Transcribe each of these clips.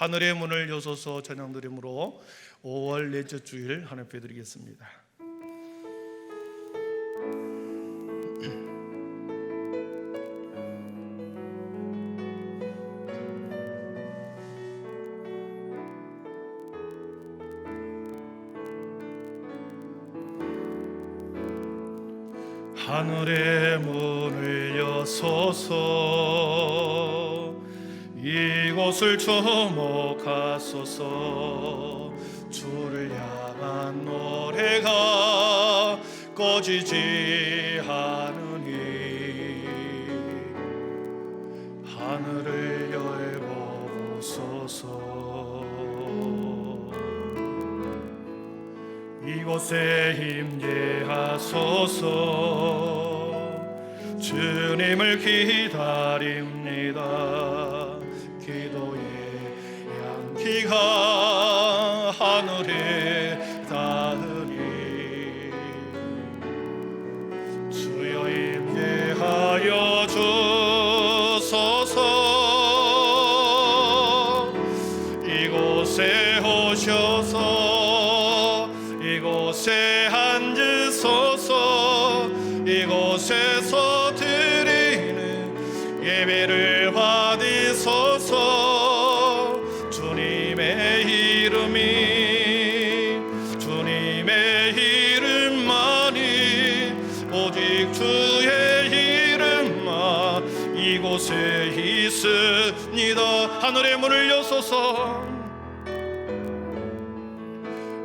하늘의 문을 여소서 찬양드림으로 5월 넷째 주일 하나님 앞에 드리겠습니다. 하늘의 문을 여소서 이곳을 주목하소서 주를 향한 노래가 꺼지지 않으니 하늘을 열어보소서 이곳에 임재하소서 주님을 기다립니다. 기도의 향기가 하늘에 닿으니 주여 임재하여 주소서 이곳에 오셔서 이곳에 앉으소서 이곳에서 드리는 예배를 받으소서 주님의 이름만이 오직 주의 이름만 이곳에 있습니다. 하늘의 문을 여소서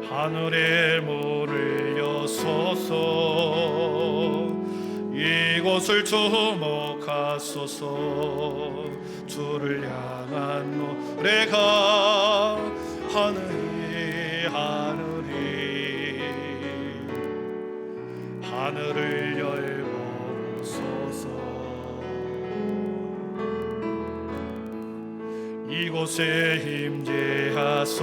하늘의 문을 여소서 이곳을 주목하소서 주를 향한 노래가 하늘을 열고소서 이곳에 임재하소서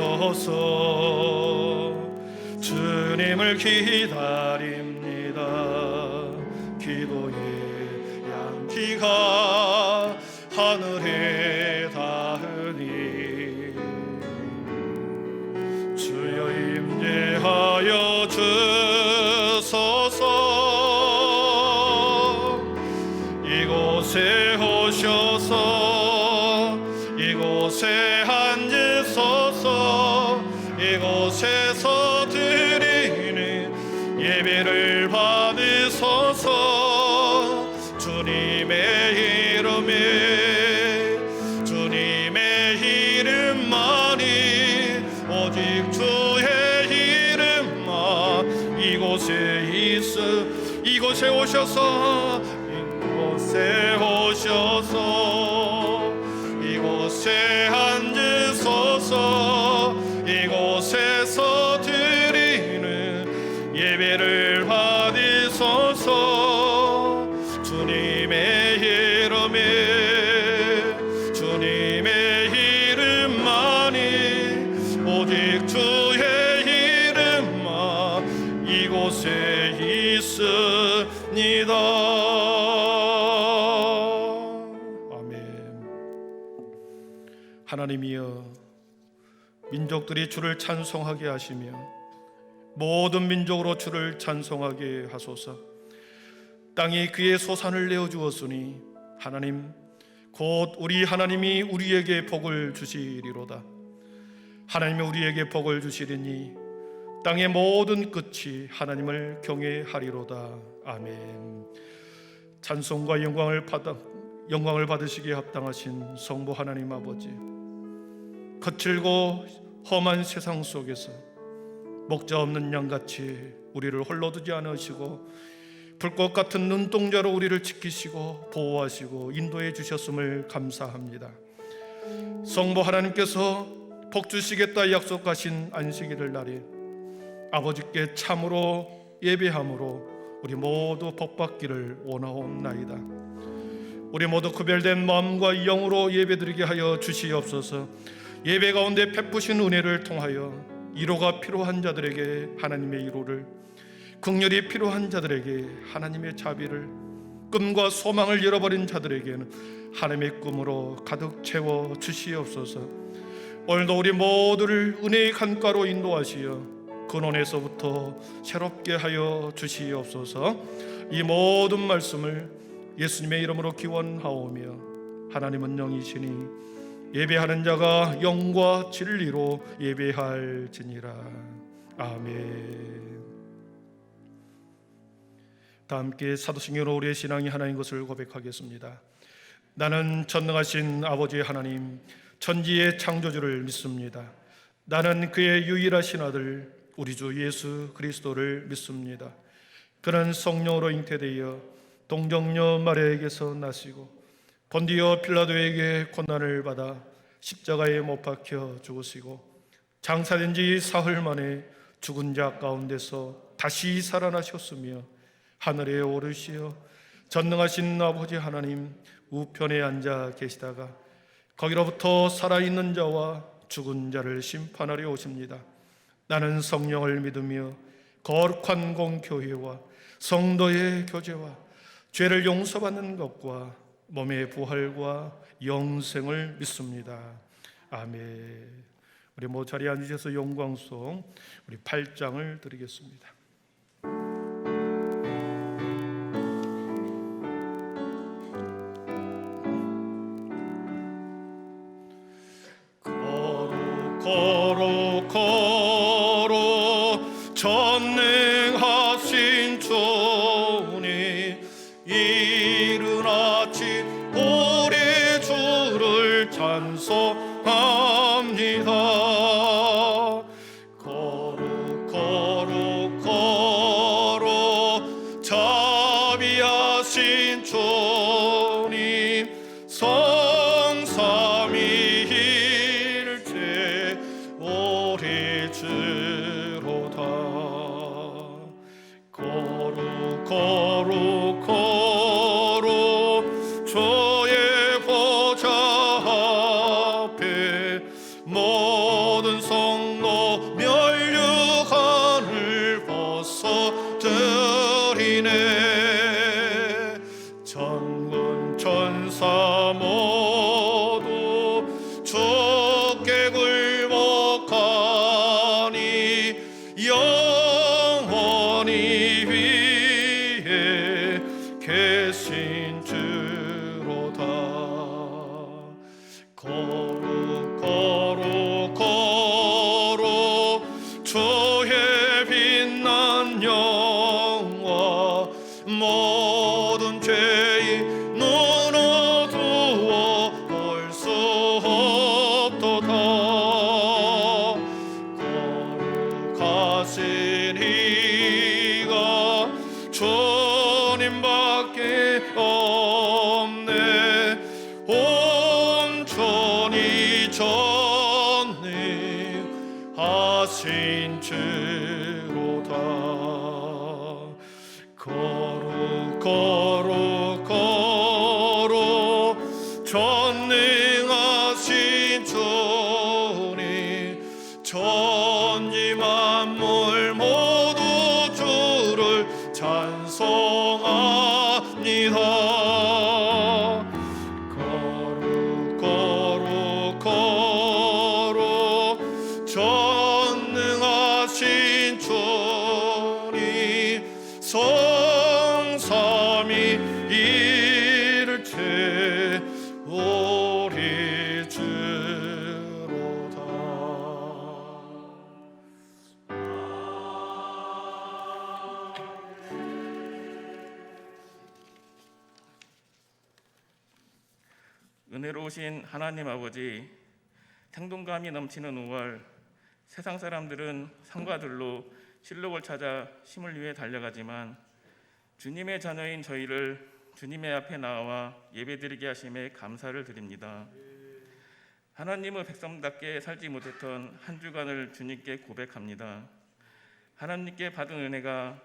주님을 기다립니다. 기도의 향기가 하늘에 닿으니 주여 임재하여 주소서 이곳에 오셔서 이곳에 앉으소서 이곳에서 드리는 예배를 받으소서 주님의 이름만이 오직 주의 이름만 이곳에 오셔서 이곳에 앉으소서 이곳에서 드리는 예배를 받으소서 주님의 이름만이 오직 주의 이름만 이곳에 있습니다. 아멘. 하나님이여 민족들이 주를 찬송하게 하시며 모든 민족으로 주를 찬송하게 하소서. 땅이 그의 소산을 내어주었으니 하나님 곧 우리 하나님이 우리에게 복을 주시리로다. 하나님이 우리에게 복을 주시리니 땅의 모든 끝이 하나님을 경외하리로다. 아멘. 찬송과 영광을 받으시기에 합당하신 성부 하나님 아버지, 거칠고 험한 세상 속에서 목자 없는 양같이 우리를 홀로 두지 않으시고 불꽃 같은 눈동자로 우리를 지키시고 보호하시고 인도해 주셨음을 감사합니다. 성부 하나님께서 복 주시겠다 약속하신 안식일을 날에 아버지께 참으로 예배함으로 우리 모두 복받기를 원하옵나이다. 우리 모두 구별된 마음과 영으로 예배드리게 하여 주시옵소서. 예배 가운데 베푸신 은혜를 통하여 위로가 필요한 자들에게 하나님의 위로를, 긍휼이 필요한 자들에게 하나님의 자비를, 꿈과 소망을 잃어버린 자들에게는 하나님의 꿈으로 가득 채워 주시옵소서. 오늘도 우리 모두를 은혜의 강가로 인도하시어 근원에서부터 새롭게 하여 주시옵소서. 이 모든 말씀을 예수님의 이름으로 기원하오며, 하나님은 영이시니 예배하는 자가 영과 진리로 예배할지니라. 아멘. 다 함께 사도신경으로 우리의 신앙이 하나인 것을 고백하겠습니다. 나는 전능하신 아버지 하나님, 천지의 창조주를 믿습니다. 나는 그의 유일하신 아들 우리 주 예수 그리스도를 믿습니다. 그는 성령으로 잉태되어 동정녀 마리아에게서 나시고 본디오 빌라도에게 고난을 받아 십자가에 못 박혀 죽으시고 장사된 지 사흘 만에 죽은 자 가운데서 다시 살아나셨으며 하늘에 오르시어 전능하신 아버지 하나님 우편에 앉아 계시다가 거기로부터 살아있는 자와 죽은 자를 심판하려 오십니다. 나는 성령을 믿으며 거룩한 공교회와 성도의 교제와 죄를 용서받는 것과 몸의 부활과 영생을 믿습니다. 아멘. 우리 모두 자리에 앉으셔서 영광송 우리 8장을 드리겠습니다. 거룩 전능하신 주님, 이른 아침 우리 주를 찬송합니다. 거룩 자비하신 주님, 성삼위일체 우리 주로다. 거룩 주의 보좌 앞에 모든 성도 면류관을 벗어드리네. 천군 천사 모두 주께 굴복하니 영원히 위에 계신 주로다. 거룩 주의 빛난 영화 모든 죄의 눈 어두워 볼 수 없도다. 거룩하신 이가 주님밖에 없네. 온전히 전능하신 주로다. 거룩 전능하신 주님, 천지 만물 모두 주를 찬송합니다. 거룩 전능하신 주님, 성삼위일체 우리 주로다. 은혜로우신 하나님 아버지, 생동감이 넘치는 5월, 세상 사람들은 상과들로 실록을 찾아 쉼을 위해 달려가지만 주님의 자녀인 저희를 주님의 앞에 나와 예배드리게 하심에 감사를 드립니다. 하나님의 백성답게 살지 못했던 한 주간을 주님께 고백합니다. 하나님께 받은 은혜가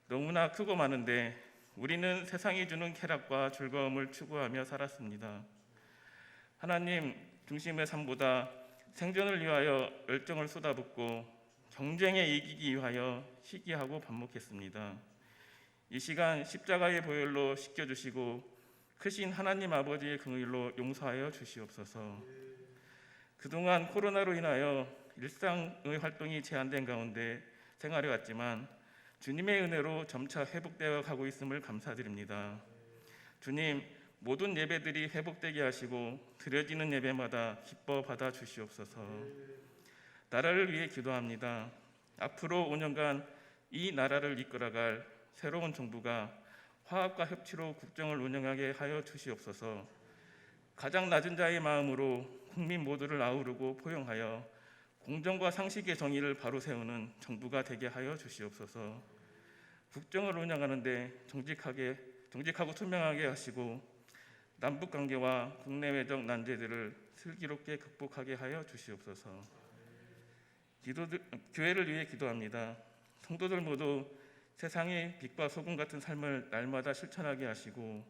너무나 크고 많은데 우리는 세상이 주는 쾌락과 즐거움을 추구하며 살았습니다. 하나님 중심의 삶보다 생존을 위하여 열정을 쏟아붓고 경쟁에 이기기 위하여 시기하고 반복했습니다. 이 시간 십자가의 보혈로 씻겨주시고 크신 하나님 아버지의 긍휼로 용서하여 주시옵소서. 그동안 코로나로 인하여 일상의 활동이 제한된 가운데 생활해 왔지만 주님의 은혜로 점차 회복되어 가고 있음을 감사드립니다. 주님, 모든 예배들이 회복되게 하시고 드려지는 예배마다 기뻐 받아 주시옵소서. 나라를 위해 기도합니다. 앞으로 5년간 이 나라를 이끌어갈 새로운 정부가 화합과 협치로 국정을 운영하게 하여 주시옵소서. 가장 낮은 자의 마음으로 국민 모두를 아우르고 포용하여 공정과 상식의 정의를 바로 세우는 정부가 되게 하여 주시옵소서. 국정을 운영하는데 정직하고 투명하게 하시고 남북 관계와 국내외적 난제들을 슬기롭게 극복하게 하여 주시옵소서. 교회를 위해 기도합니다. 성도들 모두 세상의 빛과 소금 같은 삶을 날마다 실천하게 하시고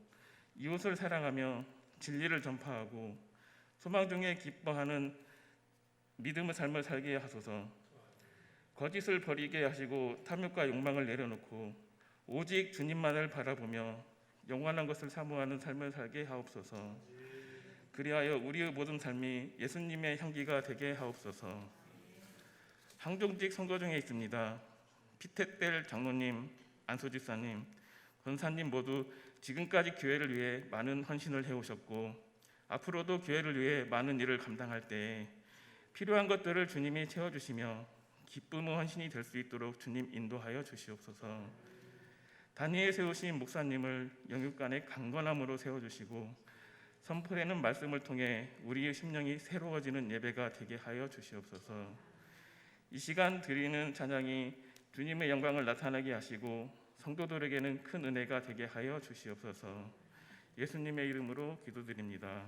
이웃을 사랑하며 진리를 전파하고 소망 중에 기뻐하는 믿음의 삶을 살게 하소서. 거짓을 버리게 하시고 탐욕과 욕망을 내려놓고 오직 주님만을 바라보며 영원한 것을 사모하는 삶을 살게 하옵소서. 그리하여 우리의 모든 삶이 예수님의 향기가 되게 하옵소서. 항종직 선거 중에 있습니다. 피테텔 장로님, 안소집사님, 권사님 모두 지금까지 교회를 위해 많은 헌신을 해오셨고 앞으로도 교회를 위해 많은 일을 감당할 때 필요한 것들을 주님이 채워주시며 기쁨의 헌신이 될 수 있도록 주님 인도하여 주시옵소서. 단위에 세우신 목사님을 영육간의 강건함으로 세워주시고 선포되는 말씀을 통해 우리의 심령이 새로워지는 예배가 되게 하여 주시옵소서. 이 시간 드리는 찬양이 주님의 영광을 나타나게 하시고 성도들에게는 큰 은혜가 되게 하여 주시옵소서. 예수님의 이름으로 기도드립니다.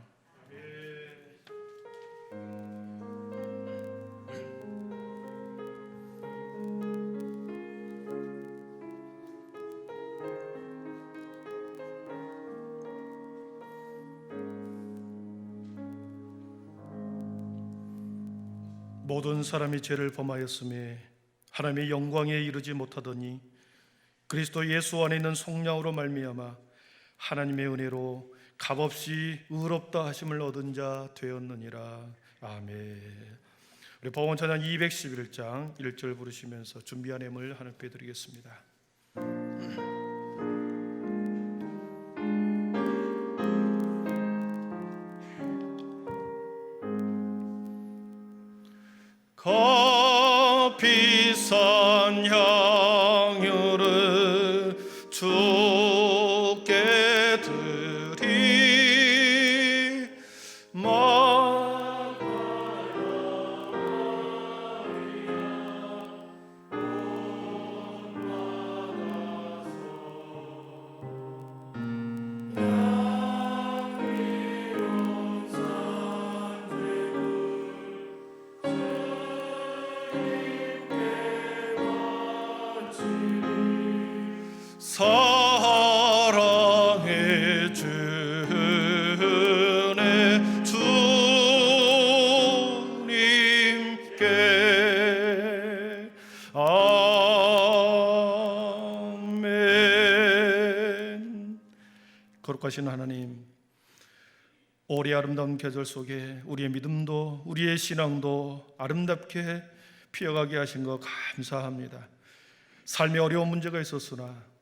모든 사람이 죄를 범하였음에 하나님의 영광에 이르지 못하더니 그리스도 예수 안에 있는 속량으로 말미암아 하나님의 은혜로 값없이 의롭다 하심을 얻은 자 되었느니라. 아멘. 우리 복음 찬양 211장 1절 부르시면서 준비한 예물 하나님께 드리겠습니다. 비싼 향유를 주께 드리 사랑해 주네 주님께 아멘. 거룩하신 하나님, 올해 아름다운 계절 속에 우리의 믿음도 우리의 신앙도 아름답게 피어가게 하신 것 감사합니다. 삶에 어려운 문제가 있었으나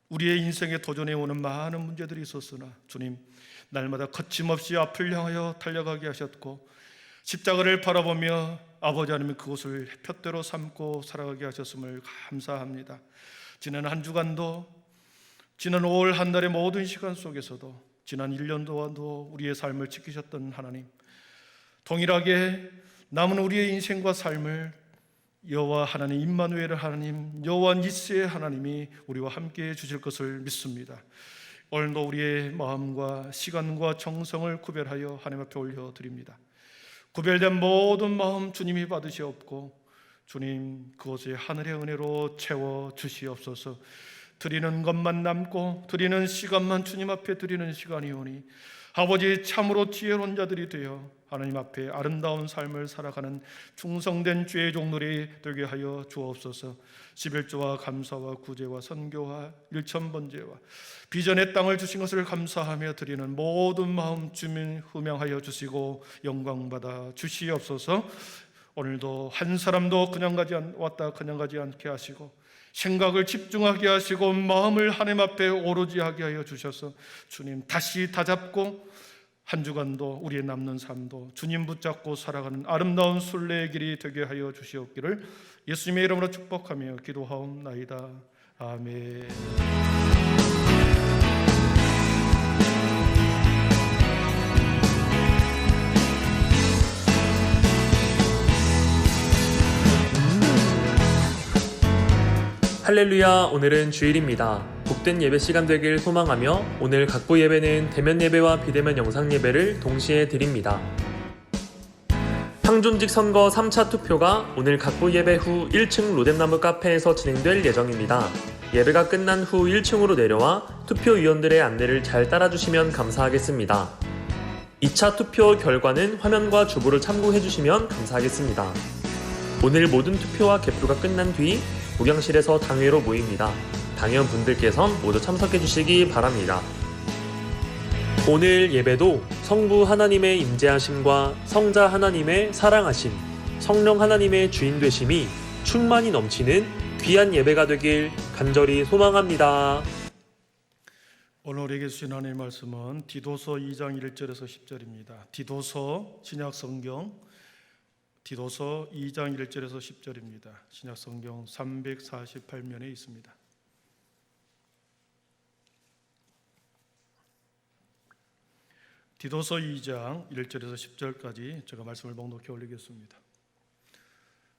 우리의 인생에 도전해 오는 많은 문제들이 있었으나 주님, 날마다 거침없이 앞을 향하여 달려가게 하셨고 십자가를 바라보며 아버지 하나님 그곳을 푯대로 삼고 살아가게 하셨음을 감사합니다. 지난 한 주간도, 지난 5월 한 달의 모든 시간 속에서도, 지난 1년 동안도 우리의 삶을 지키셨던 하나님, 동일하게 남은 우리의 인생과 삶을 여호와 하나님, 임마누엘 하나님, 여호와 니스의 하나님이 우리와 함께 주실 것을 믿습니다. 오늘도 우리의 마음과 시간과 정성을 구별하여 하나님 앞에 올려드립니다. 구별된 모든 마음 주님이 받으시옵고 주님 그것이 하늘의 은혜로 채워주시옵소서. 드리는 것만 남고 드리는 시간만 주님 앞에 드리는 시간이오니 아버지, 참으로 지혜로운 자들이 되어 하나님 앞에 아름다운 삶을 살아가는 충성된 주의 종들이 되게 하여 주옵소서. 11조와 감사와 구제와 선교와 일천번제와 비전의 땅을 주신 것을 감사하며 드리는 모든 마음 주민 흠양하여 주시고 영광받아 주시옵소서. 오늘도 한 사람도 왔다 그냥 가지 않게 하시고 생각을 집중하게 하시고 마음을 하나님 앞에 오로지 하게 하여 주셔서 주님 다시 다잡고 한 주간도 우리의 남는 삶도 주님 붙잡고 살아가는 아름다운 순례의 길이 되게 하여 주시옵기를 예수님의 이름으로 축복하며 기도하옵나이다. 아멘. 할렐루야. 오늘은 주일입니다. 복된 예배 시간 되길 소망하며 오늘 각부 예배는 대면 예배와 비대면 영상 예배를 동시에 드립니다. 상존직 선거 3차 투표가 오늘 각부 예배 후 1층 로뎀나무 카페에서 진행될 예정입니다. 예배가 끝난 후 1층으로 내려와 투표위원들의 안내를 잘 따라주시면 감사하겠습니다. 2차 투표 결과는 화면과 주보를 참고해주시면 감사하겠습니다. 오늘 모든 투표와 개표가 끝난 뒤 목양실에서 당회로 모입니다. 당회원분들께선 모두 참석해주시기 바랍니다. 오늘 예배도 성부 하나님의 임재하심과 성자 하나님의 사랑하심, 성령 하나님의 주인 되심이 충만히 넘치는 귀한 예배가 되길 간절히 소망합니다. 오늘 우리에게 주신 하나님의 말씀은 디도서 2장 1절에서 10절입니다. 디도서 신약성경 디도서 2장 1절에서 10절입니다. 신약성경 348면에 있습니다. 디도서 2장 1절에서 10절까지 제가 말씀을 넉넉히 올리겠습니다.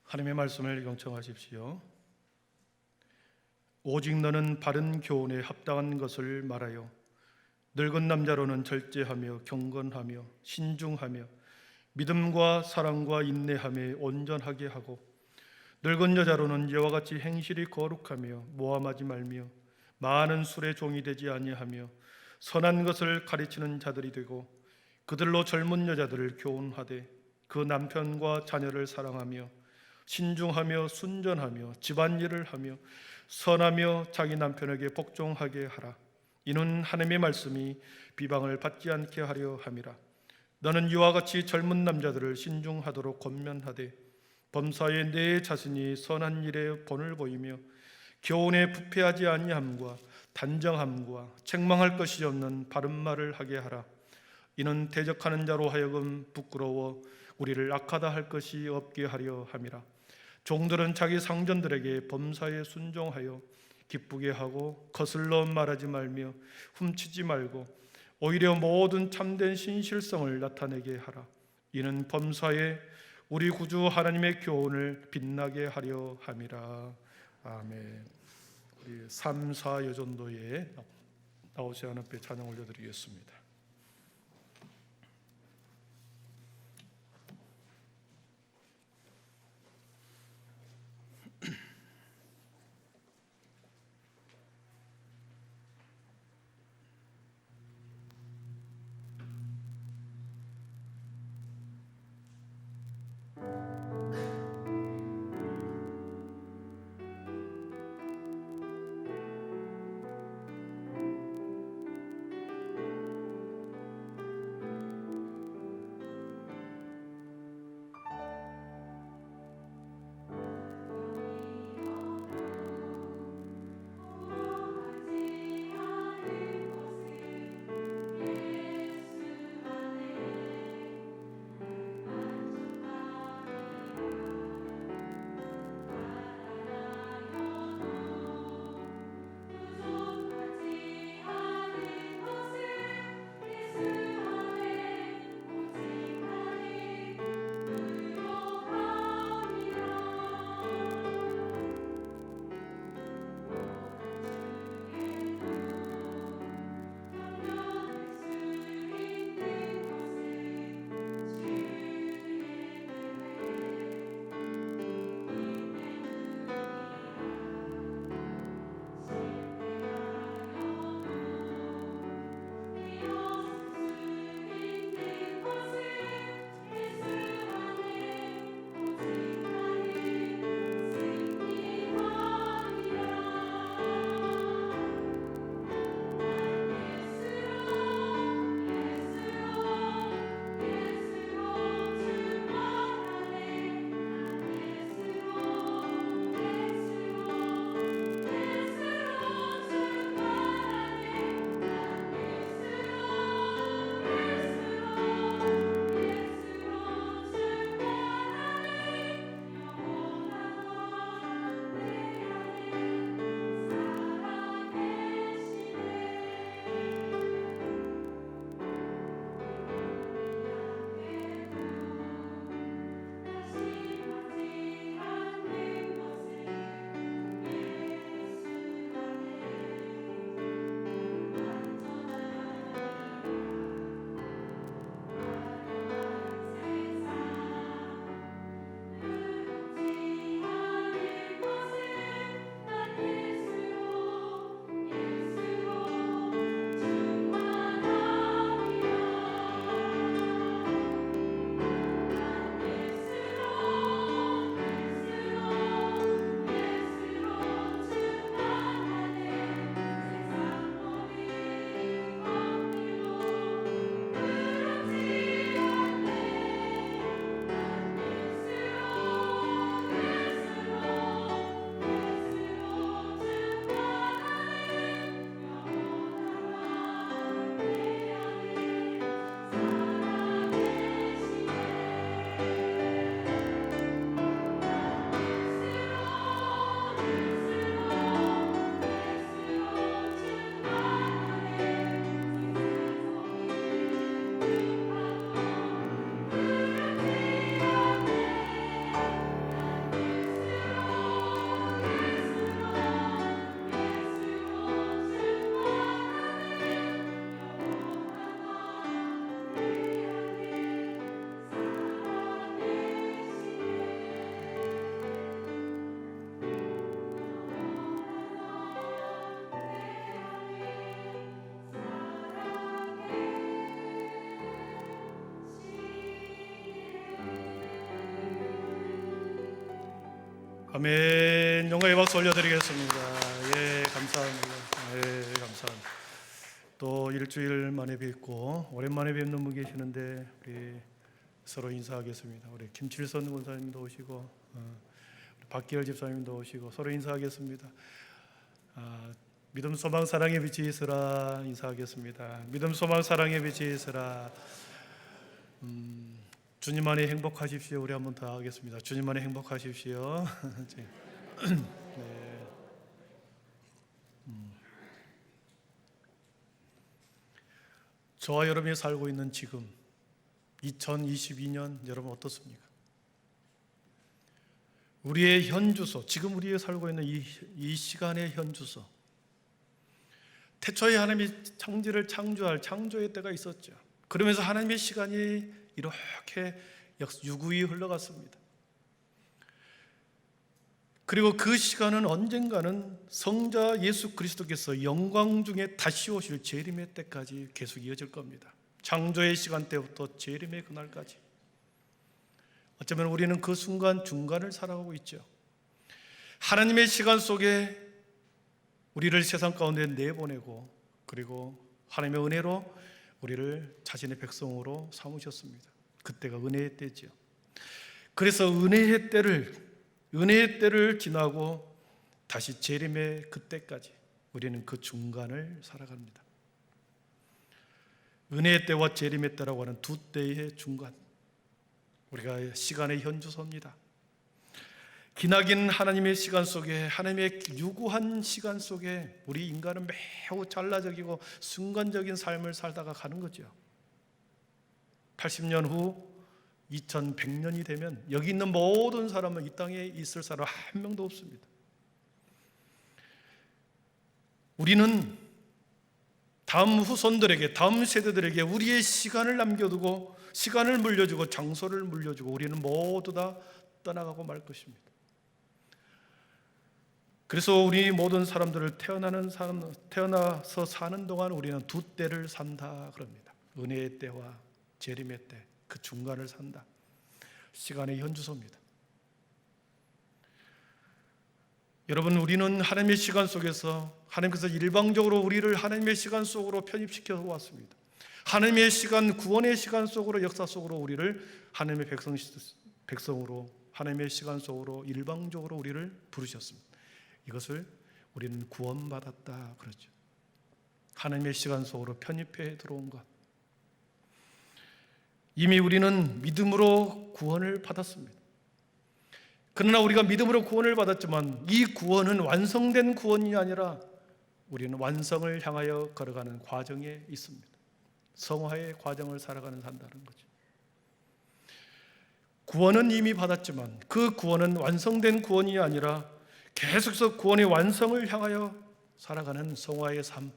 하나님의 말씀을 경청하십시오. 오직 너는 바른 교훈에 합당한 것을 말하여 늙은 남자로는 절제하며 경건하며 신중하며 믿음과 사랑과 인내함에 온전하게 하고 늙은 여자로는 여와 같이 행실이 거룩하며 모함하지 말며 많은 술의 종이 되지 아니하며 선한 것을 가르치는 자들이 되고 그들로 젊은 여자들을 교훈하되 그 남편과 자녀를 사랑하며 신중하며 순전하며 집안일을 하며 선하며 자기 남편에게 복종하게 하라. 이는 하나님의 말씀이 비방을 받지 않게 하려 함이라. 너는 이와 같이 젊은 남자들을 신중하도록 권면하되 범사에 내 자신이 선한 일에 본을 보이며 교훈에 부패하지 아니함과 단정함과 책망할 것이 없는 바른 말을 하게 하라. 이는 대적하는 자로 하여금 부끄러워 우리를 악하다 할 것이 없게 하려 함이라. 종들은 자기 상전들에게 범사에 순종하여 기쁘게 하고 거슬러 말하지 말며 훔치지 말고 오히려 모든 참된 신실성을 나타내게 하라. 이는 범사에 우리 구주 하나님의 교훈을 빛나게 하려 함이라. 아멘. 우리 3, 4 여전도에 나오지 않은 앞에 찬양 올려드리겠습니다. 아멘. 영광의 박수 올려드리겠습니다. 예, 감사합니다. 예, 감사합니다. 또 일주일 만에 뵙고 오랜만에 뵙는 분 계시는데 우리 서로 인사하겠습니다. 우리 김칠선 권사님도 오시고 우리 박기열 집사님도 오시고 서로 인사하겠습니다. 믿음 소망 사랑의 빛이 있으라 인사하겠습니다. 믿음 소망 사랑의 빛이 있으라. 주님 안에 행복하십시오. 우리 한번 더 하겠습니다. 주님 안에 행복하십시오. 네. 저와 여러분이 살고 있는 지금 2022년 여러분 어떻습니까? 우리의 현주소, 지금 우리가 살고 있는 이 시간의 현주소. 태초에 하나님이 창조를 창조의 때가 있었죠. 그러면서 하나님의 시간이 이렇게 유구히 흘러갔습니다. 그리고 그 시간은 언젠가는 성자 예수 그리스도께서 영광 중에 다시 오실 재림의 때까지 계속 이어질 겁니다. 창조의 시간 때부터 재림의 그날까지. 어쩌면 우리는 그 순간 중간을 살아가고 있죠. 하나님의 시간 속에 우리를 세상 가운데 내보내고 그리고 하나님의 은혜로 우리를 자신의 백성으로 삼으셨습니다. 그때가 은혜의 때죠. 그래서 은혜의 때를 지나고 다시 재림의 그때까지 우리는 그 중간을 살아갑니다. 은혜의 때와 재림의 때라고 하는 두 때의 중간, 우리가 시간의 현주소입니다. 기나긴 하나님의 시간 속에, 하나님의 유구한 시간 속에 우리 인간은 매우 찰나적이고 순간적인 삶을 살다가 가는 거죠. 80년 후 2100년이 되면 여기 있는 모든 사람은 이 땅에 있을 사람 한 명도 없습니다. 우리는 다음 후손들에게, 다음 세대들에게 우리의 시간을 남겨두고 시간을 물려주고 장소를 물려주고 우리는 모두 다 떠나가고 말 것입니다. 그래서 우리 모든 사람들을 태어나서 사는 동안 우리는 두 때를 산다 그럽니다. 은혜의 때와 재림의 때, 그 중간을 산다. 시간의 현주소입니다. 여러분, 우리는 하나님의 시간 속에서 하나님께서 일방적으로 우리를 하나님의 시간 속으로 편입시켜 왔습니다. 하나님의 시간, 구원의 시간 속으로, 역사 속으로 우리를 하나님의 백성으로, 하나님의 시간 속으로 일방적으로 우리를 부르셨습니다. 이것을 우리는 구원받았다 그러죠. 하나님의 시간 속으로 편입해 들어온 것. 이미 우리는 믿음으로 구원을 받았습니다. 그러나 우리가 믿음으로 구원을 받았지만 이 구원은 완성된 구원이 아니라 우리는 완성을 향하여 걸어가는 과정에 있습니다. 성화의 과정을 살아가는 산다는 거죠. 구원은 이미 받았지만 그 구원은 완성된 구원이 아니라 계속해서 구원의 완성을 향하여 살아가는 성화의 삶.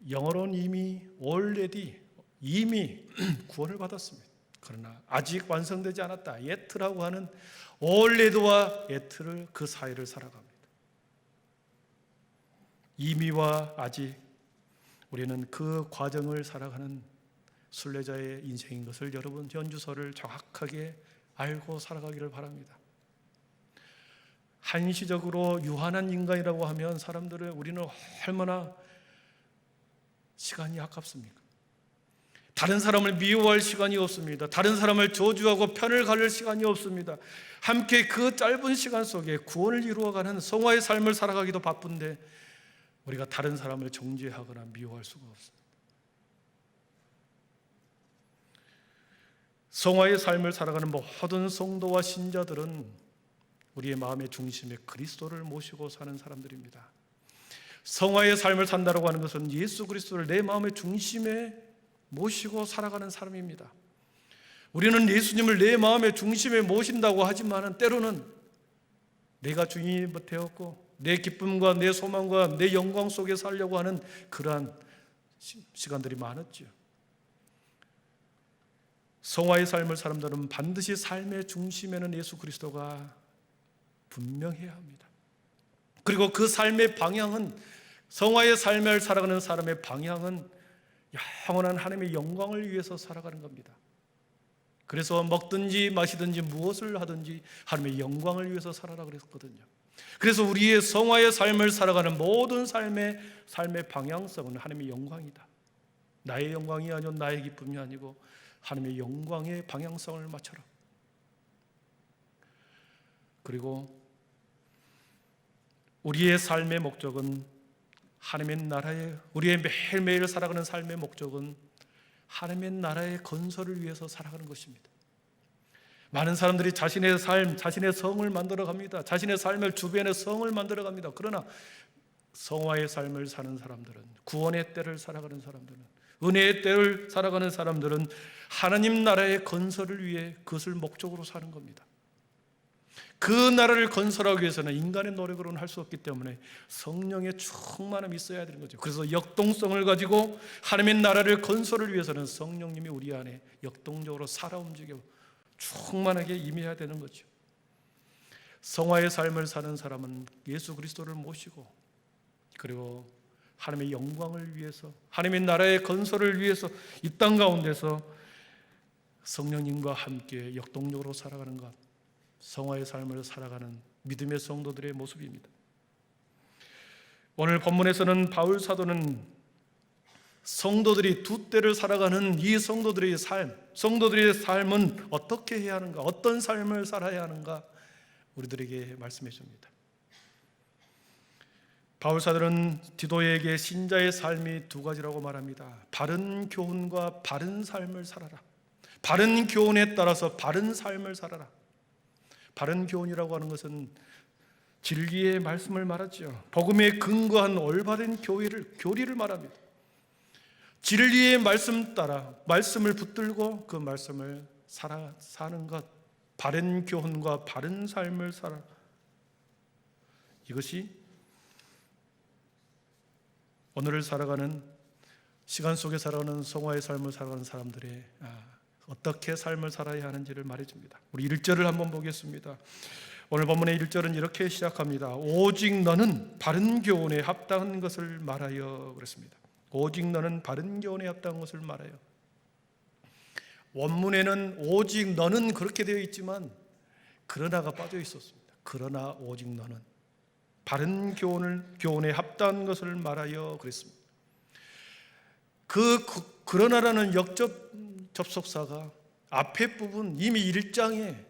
영어로는 이미 구원을 받았습니다. 그러나 아직 완성되지 않았다. yet라고 하는 already와 yet를 그 사이를 살아갑니다. 이미와 아직, 우리는 그 과정을 살아가는 순례자의 인생인 것을 여러분 현주소를 정확하게 알고 살아가기를 바랍니다. 한시적으로 유한한 인간이라고 하면 사람들은 우리는 얼마나 시간이 아깝습니까? 다른 사람을 미워할 시간이 없습니다. 다른 사람을 저주하고 편을 가를 시간이 없습니다. 함께 그 짧은 시간 속에 구원을 이루어가는 성화의 삶을 살아가기도 바쁜데 우리가 다른 사람을 정죄하거나 미워할 수가 없습니다. 성화의 삶을 살아가는 모든 성도와 신자들은 우리의 마음의 중심에 그리스도를 모시고 사는 사람들입니다. 성화의 삶을 산다고 하는 것은 예수 그리스도를 내 마음의 중심에 모시고 살아가는 사람입니다. 우리는 예수님을 내 마음의 중심에 모신다고 하지만 때로는 내가 주인이 되었고 내 기쁨과 내 소망과 내 영광 속에 살려고 하는 그러한 시간들이 많았죠. 성화의 삶을 사람들은 반드시 삶의 중심에는 예수 그리스도가 분명해야 합니다. 그리고 그 삶의 방향은, 성화의 삶을 살아가는 사람의 방향은 영원한 하나님의 영광을 위해서 살아가는 겁니다. 그래서 먹든지 마시든지 무엇을 하든지 하나님의 영광을 위해서 살아라 그랬거든요. 그래서 우리의 성화의 삶을 살아가는 모든 삶의 방향성은 하나님의 영광이다. 나의 영광이 아니고 나의 기쁨이 아니고 하나님의 영광의 방향성을 맞춰라. 그리고 우리의 삶의 목적은 하나님의 나라의, 우리의 매일매일 살아가는 삶의 목적은 하나님의 나라의 건설을 위해서 살아가는 것입니다. 많은 사람들이 자신의 삶, 자신의 성을 만들어갑니다. 자신의 삶을 주변의 성을 만들어갑니다. 그러나 성화의 삶을 사는 사람들은, 구원의 때를 살아가는 사람들은, 은혜의 때를 살아가는 사람들은 하나님 나라의 건설을 위해 그것을 목적으로 사는 겁니다. 그 나라를 건설하기 위해서는 인간의 노력으로는 할 수 없기 때문에 성령의 충만함이 있어야 되는 거죠. 그래서 역동성을 가지고 하나님의 나라를 건설을 위해서는 성령님이 우리 안에 역동적으로 살아 움직여 충만하게 임해야 되는 거죠. 성화의 삶을 사는 사람은 예수 그리스도를 모시고 그리고 하나님의 영광을 위해서, 하나님의 나라의 건설을 위해서 이 땅 가운데서 성령님과 함께 역동적으로 살아가는 것, 성화의 삶을 살아가는 믿음의 성도들의 모습입니다. 오늘 본문에서는 바울 사도는 성도들이 두 때를 살아가는 이 성도들의 삶은 어떻게 해야 하는가, 어떤 삶을 살아야 하는가 우리들에게 말씀해 줍니다. 바울 사도는 디도에게 신자의 삶이 두 가지라고 말합니다. 바른 교훈과 바른 삶을 살아라. 바른 교훈에 따라서 바른 삶을 살아라. 바른 교훈이라고 하는 것은 진리의 말씀을 말하죠. 복음에 근거한 올바른 교리를 말합니다. 진리의 말씀 따라 말씀을 붙들고 그 말씀을 사는 것, 바른 교훈과 바른 삶을 살아. 이것이 오늘을 살아가는, 시간 속에 살아가는 성화의 삶을 살아가는 사람들의 어떻게 삶을 살아야 하는지를 말해줍니다. 우리 1절을 한번 보겠습니다. 오늘 본문의 1절은 이렇게 시작합니다. 오직 너는 바른 교훈에 합당한 것을 말하여 그랬습니다. 오직 너는 바른 교훈에 합당한 것을 말하여. 원문에는 오직 너는 그렇게 되어 있지만 그러나가 빠져 있었습니다. 그러나 오직 너는 바른 교훈에 합당한 것을 말하여 그랬습니다. 그러나라는 접속사가 앞에 부분 이미 1장에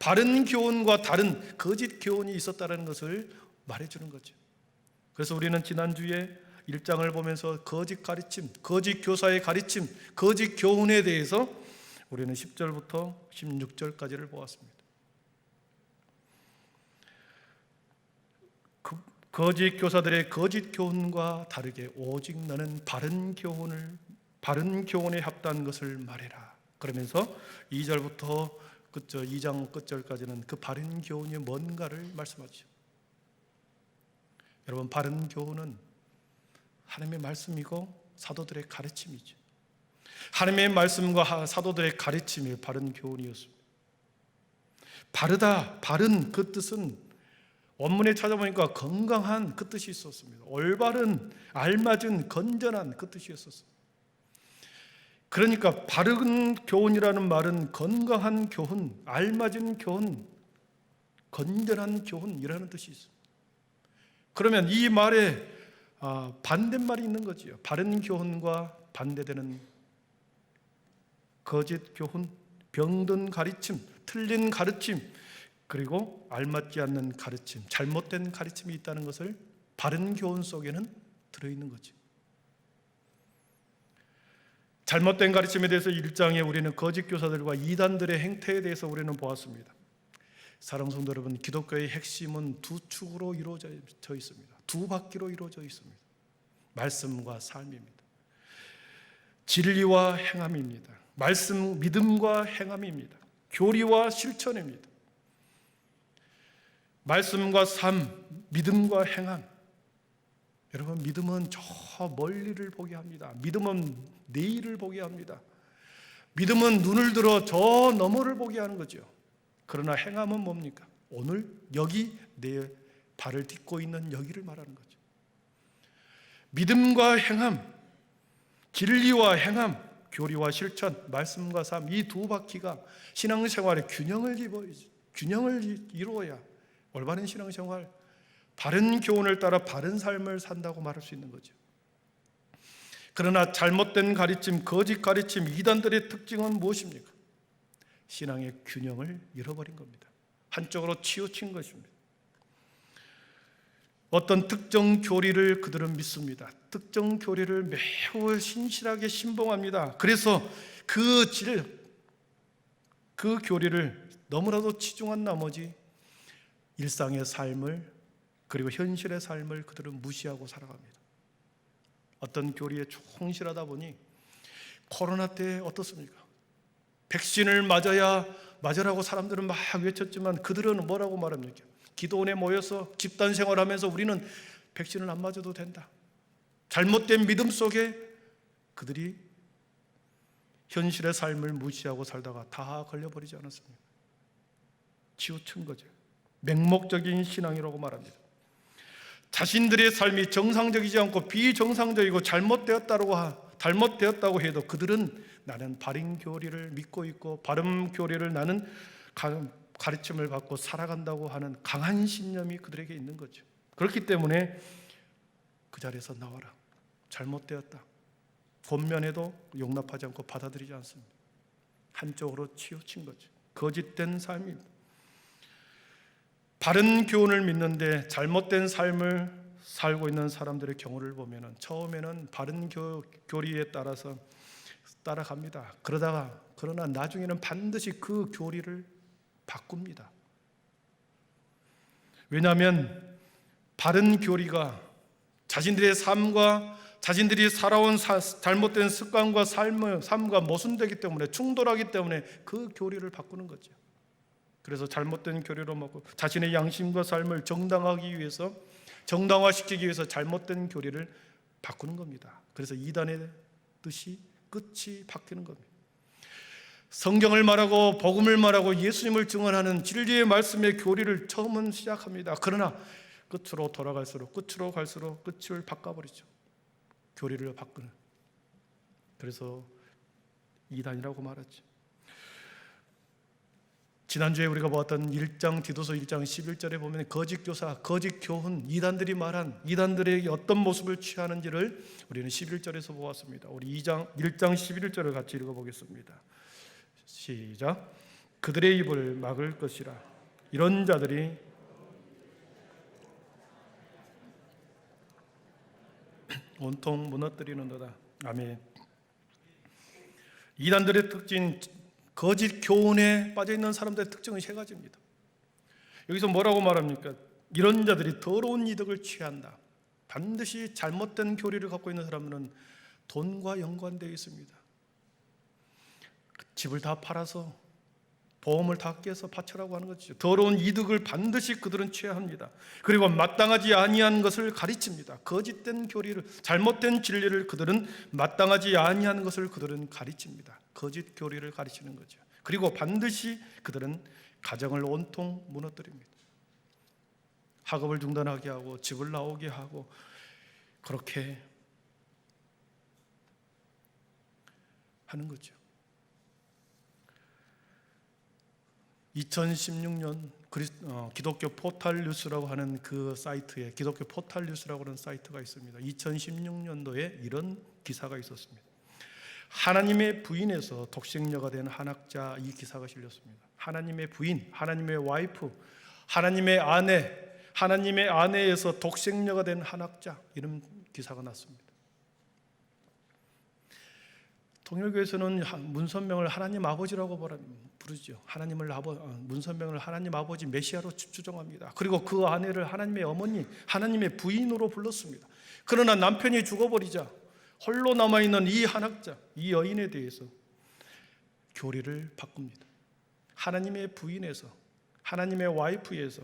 바른 교훈과 다른 거짓 교훈이 있었다는 것을 말해주는 거죠. 그래서 우리는 지난주에 1장을 보면서 거짓 가르침, 거짓 교사의 가르침, 거짓 교훈에 대해서 우리는 10절부터 16절까지를 보았습니다. 거짓 교사들의 거짓 교훈과 다르게 오직 너는 바른 교훈에 합당한 것을 말해라. 그러면서 2절부터 2장 끝절까지는 그 바른 교훈이 뭔가를 말씀하죠. 여러분, 바른 교훈은 하나님의 말씀이고 사도들의 가르침이죠. 하나님의 말씀과 사도들의 가르침이 바른 교훈이었습니다. 바르다, 바른 그 뜻은 원문에 찾아보니까 건강한 그 뜻이 있었습니다. 올바른, 알맞은, 건전한 그 뜻이었었습니다. 그러니까 바른 교훈이라는 말은 건강한 교훈, 알맞은 교훈, 건전한 교훈이라는 뜻이 있습니다. 그러면 이 말에 반대말이 있는 거지요. 바른 교훈과 반대되는 거짓 교훈, 병든 가르침, 틀린 가르침, 그리고 알맞지 않는 가르침, 잘못된 가르침이 있다는 것을 바른 교훈 속에는 들어있는 거죠. 잘못된 가르침에 대해서 1장에 우리는 거짓 교사들과 이단들의 행태에 대해서 우리는 보았습니다. 사랑하는 성도 여러분, 기독교의 핵심은 두 축으로 이루어져 있습니다. 두 바퀴로 이루어져 있습니다. 말씀과 삶입니다. 진리와 행함입니다. 말씀, 믿음과 행함입니다. 교리와 실천입니다. 말씀과 삶, 믿음과 행함. 여러분, 믿음은 저 멀리를 보게 합니다. 믿음은 내일을 보게 합니다. 믿음은 눈을 들어 저 너머를 보게 하는 거죠. 그러나 행함은 뭡니까? 오늘 여기 내 발을 딛고 있는 여기를 말하는 거죠. 믿음과 행함, 진리와 행함, 교리와 실천, 말씀과 삶, 이 두 바퀴가 신앙생활의 균형을 이루어야 올바른 신앙생활, 바른 교훈을 따라 바른 삶을 산다고 말할 수 있는 거죠. 그러나 잘못된 가르침, 거짓 가르침, 이단들의 특징은 무엇입니까? 신앙의 균형을 잃어버린 겁니다. 한쪽으로 치우친 것입니다. 어떤 특정 교리를 그들은 믿습니다. 특정 교리를 매우 신실하게 신봉합니다. 그래서 그 교리를 너무나도 치중한 나머지 일상의 삶을, 그리고 현실의 삶을 그들은 무시하고 살아갑니다. 어떤 교리에 충실하다 보니 코로나 때 어떻습니까? 백신을 맞으라고 사람들은 막 외쳤지만 그들은 뭐라고 말합니까? 기도원에 모여서 집단 생활하면서 우리는 백신을 안 맞아도 된다. 잘못된 믿음 속에 그들이 현실의 삶을 무시하고 살다가 다 걸려버리지 않았습니까? 치우친 거죠. 맹목적인 신앙이라고 말합니다. 자신들의 삶이 정상적이지 않고 비정상적이고 잘못되었다고 해도 그들은 나는 바른 교리를 믿고 있고 바른 교리를 나는 가르침을 받고 살아간다고 하는 강한 신념이 그들에게 있는 거죠. 그렇기 때문에 그 자리에서 나와라, 잘못되었다, 권면해도 용납하지 않고 받아들이지 않습니다. 한쪽으로 치우친 거죠. 거짓된 삶입니다. 바른 교훈을 믿는데 잘못된 삶을 살고 있는 사람들의 경우를 보면 처음에는 바른 교리에 따라서 따라갑니다. 그러나 나중에는 반드시 그 교리를 바꿉니다. 왜냐하면 바른 교리가 자신들의 삶과 자신들이 살아온 잘못된 습관과 삶과 모순되기 때문에, 충돌하기 때문에 그 교리를 바꾸는 거죠. 그래서 잘못된 교리로 먹고 자신의 양심과 삶을 정당화시키기 위해서 잘못된 교리를 바꾸는 겁니다. 그래서 이단의 뜻이 끝이 바뀌는 겁니다. 성경을 말하고 복음을 말하고 예수님을 증언하는 진리의 말씀의 교리를 처음은 시작합니다. 그러나 끝으로 돌아갈수록 끝을 바꿔버리죠. 교리를 바꾸는. 그래서 이단이라고 말하죠. 지난주에 우리가 보았던 디도서 1장 11절에 보면 거짓 교사, 거짓 교훈, 이단들이 말한 이단들에게 어떤 모습을 취하는지를 우리는 11절에서 보았습니다. 우리 1장 11절을 같이 읽어보겠습니다. 시작. 그들의 입을 막을 것이라. 이런 자들이 온통 무너뜨리는도다. 아멘. 이단들의 특징, 거짓 교훈에 빠져있는 사람들의 특징은 세 가지입니다. 여기서 뭐라고 말합니까? 이런 자들이 더러운 이득을 취한다. 반드시 잘못된 교리를 갖고 있는 사람은 돈과 연관되어 있습니다. 집을 다 팔아서 보험을 다 깨서 바쳐라고 하는 것이죠. 더러운 이득을 반드시 그들은 취합니다. 그리고 마땅하지 아니한 것을 가르칩니다. 거짓된 교리를, 잘못된 진리를 그들은 마땅하지 아니한 것을 그들은 가르칩니다. 거짓 교리를 가르치는 거죠. 그리고 반드시 그들은 가정을 온통 무너뜨립니다. 학업을 중단하게 하고 집을 나오게 하고 그렇게 하는 거죠. 2016년 기독교 포탈 뉴스라고 하는 그 사이트에, 기독교 포탈 뉴스라고 하는 사이트가 있습니다. 2016년도에 이런 기사가 있었습니다. 하나님의 부인에서 독생녀가 된 한학자, 이 기사가 실렸습니다. 하나님의 부인, 하나님의 와이프, 하나님의 아내에서 독생녀가 된 한학자, 이런 기사가 났습니다. 통일교에서는 문선명을 하나님 아버지라고 부르죠. 문선명을 하나님 아버지 메시아로 추정합니다. 그리고 그 아내를 하나님의 어머니, 하나님의 부인으로 불렀습니다. 그러나 남편이 죽어버리자 홀로 남아있는 이 한학자, 이 여인에 대해서 교리를 바꿉니다. 하나님의 부인에서, 하나님의 와이프에서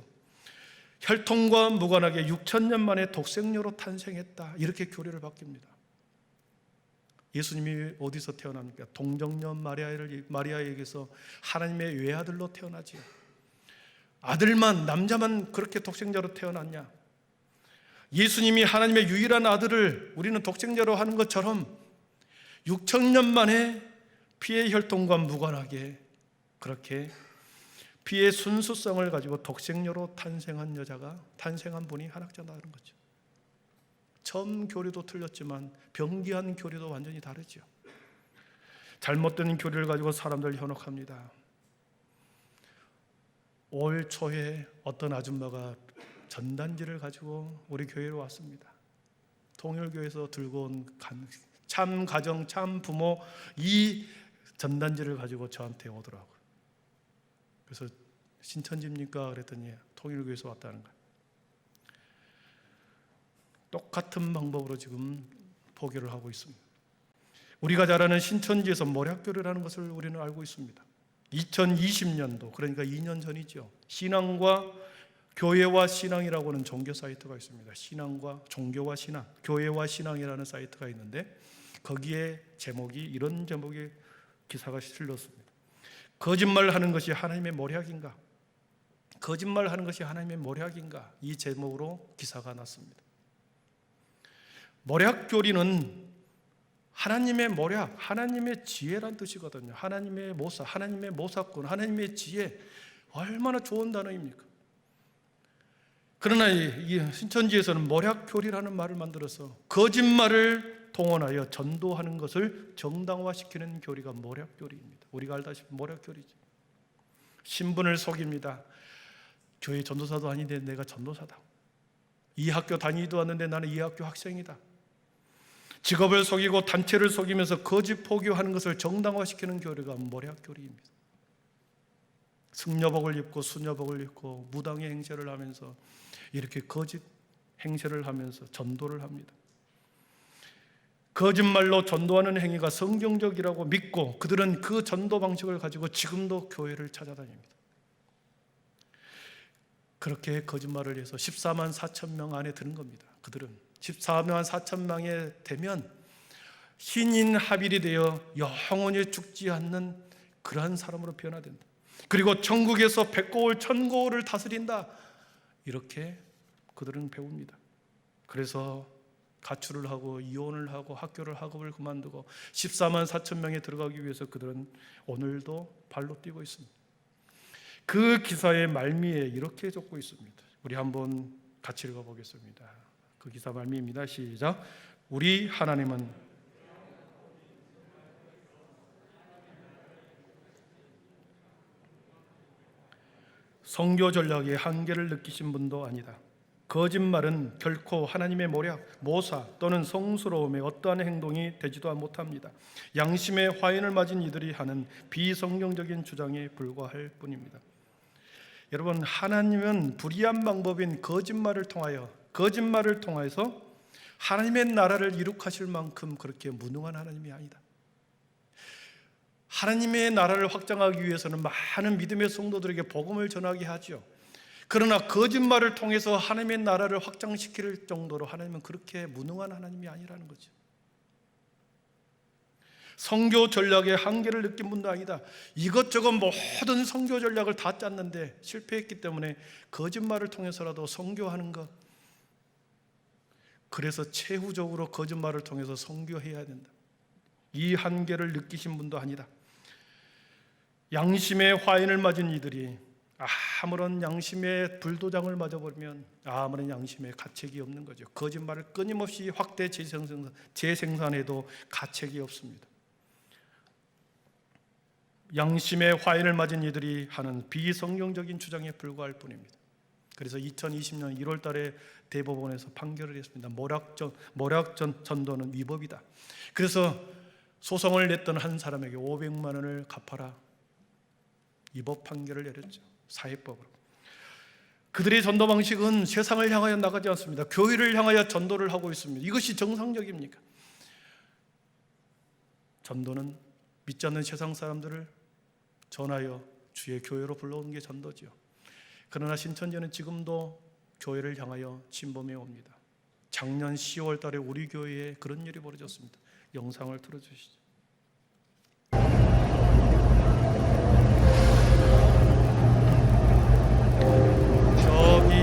혈통과 무관하게 6,000년 만에 독생녀로 탄생했다, 이렇게 교리를 바뀝니다. 예수님이 어디서 태어납니까? 동정녀 마리아에게서 하나님의 외아들로 태어나지요. 아들만, 남자만 그렇게 독생자로 태어났냐? 예수님이 하나님의 유일한 아들을 우리는 독생자로 하는 것처럼 6,000년 만에 피의 혈통과 무관하게 그렇게 피의 순수성을 가지고 독생녀로 탄생한 분이 한학자다는 거죠. 처음 교리도 틀렸지만 병기한 교리도 완전히 다르죠. 잘못된 교리를 가지고 사람들 현혹합니다. 올 초에 어떤 아줌마가 전단지를 가지고 우리 교회로 왔습니다. 통일교에서 들고 온 참 가정, 참 부모 이 전단지를 가지고 저한테 오더라고요. 그래서 신천지입니까? 그랬더니 통일교에서 왔다는 거예요. 똑같은 방법으로 지금 포교를 하고 있습니다. 우리가 잘 아는 신천지에서 모략교리라는 것을 우리는 알고 있습니다. 2020년도 그러니까 2년 전이죠. 신앙과 교회와 신앙이라고 하는 종교 사이트가 있습니다. 신앙과 종교와 신앙, 교회와 신앙이라는 사이트가 있는데 거기에 제목이 이런 제목의 기사가 실렸습니다. 거짓말하는 것이 하나님의 모략인가? 거짓말하는 것이 하나님의 모략인가? 이 제목으로 기사가 났습니다. 모략교리는 하나님의 모략, 하나님의 지혜란 뜻이거든요. 하나님의 모사, 하나님의 모사꾼, 하나님의 지혜, 얼마나 좋은 단어입니까? 그러나 이 신천지에서는 모략교리라는 말을 만들어서 거짓말을 동원하여 전도하는 것을 정당화시키는 교리가 모략교리입니다. 우리가 알다시피 모략교리죠. 신분을 속입니다. 교회 전도사도 아닌데 내가 전도사다. 이 학교 다니지도 않는데 나는 이 학교 학생이다. 직업을 속이고 단체를 속이면서 거짓 포교하는 것을 정당화시키는 교리가 모략교리입니다. 승려복을 입고 수녀복을 입고 무당의 행세를 하면서 이렇게 거짓 행세를 하면서 전도를 합니다. 거짓말로 전도하는 행위가 성경적이라고 믿고 그들은 그 전도 방식을 가지고 지금도 교회를 찾아다닙니다. 그렇게 거짓말을 해서 14만 4천 명 안에 드는 겁니다. 그들은 14만 4천 명에 되면 신인 합일이 되어 영원히 죽지 않는 그러한 사람으로 변화된다. 그리고 천국에서 백고울 천고울을 다스린다. 이렇게 그들은 배웁니다. 그래서 가출을 하고 이혼을 하고 학교를 학업을 그만두고 14만 4천 명에 들어가기 위해서 그들은 오늘도 발로 뛰고 있습니다. 그 기사의 말미에 이렇게 적고 있습니다. 우리 한번 같이 읽어보겠습니다. 그 기사 말미입니다. 시작. 우리 하나님은 선교 전략의 한계를 느끼신 분도 아니다. 거짓말은 결코 하나님의 모략, 모사 또는 성스러움의 어떠한 행동이 되지도 못합니다. 양심의 화인을 맞은 이들이 하는 비성경적인 주장에 불과할 뿐입니다. 여러분, 하나님은 불의한 방법인 거짓말을 통하여서 하나님의 나라를 이룩하실 만큼 그렇게 무능한 하나님이 아니다. 하나님의 나라를 확장하기 위해서는 많은 믿음의 성도들에게 복음을 전하게 하죠. 그러나 거짓말을 통해서 하나님의 나라를 확장시킬 정도로 하나님은 그렇게 무능한 하나님이 아니라는 거죠. 선교 전략의 한계를 느낀 분도 아니다. 이것저것 모든 선교 전략을 다 짰는데 실패했기 때문에 거짓말을 통해서라도 선교하는 것, 그래서 최후적으로 거짓말을 통해서 선교해야 된다. 이 한계를 느끼신 분도 아니다. 양심의 화인을 맞은 이들이 아무런 양심의 불도장을 맞아버리면 아무런 양심의 가책이 없는 거죠. 거짓말을 끊임없이 확대 재생산해도 가책이 없습니다. 양심의 화인을 맞은 이들이 하는 비성경적인 주장에 불과할 뿐입니다. 그래서 2020년 1월 달에 대법원에서 판결을 했습니다. 모략 전도는 위법이다. 그래서 소송을 냈던 한 사람에게 500만 원을 갚아라. 위법 판결을 내렸죠. 사회법으로. 그들의 전도 방식은 세상을 향하여 나가지 않습니다. 교회를 향하여 전도를 하고 있습니다. 이것이 정상적입니까? 전도는 믿지 않는 세상 사람들을 전하여 주의 교회로 불러오는 게 전도지요. 그러나 신천지는 지금도 교회를 향하여 침범해 옵니다. 작년 10월 달에 우리 교회에 그런 일이 벌어졌습니다. 영상을 틀어주시죠. 저기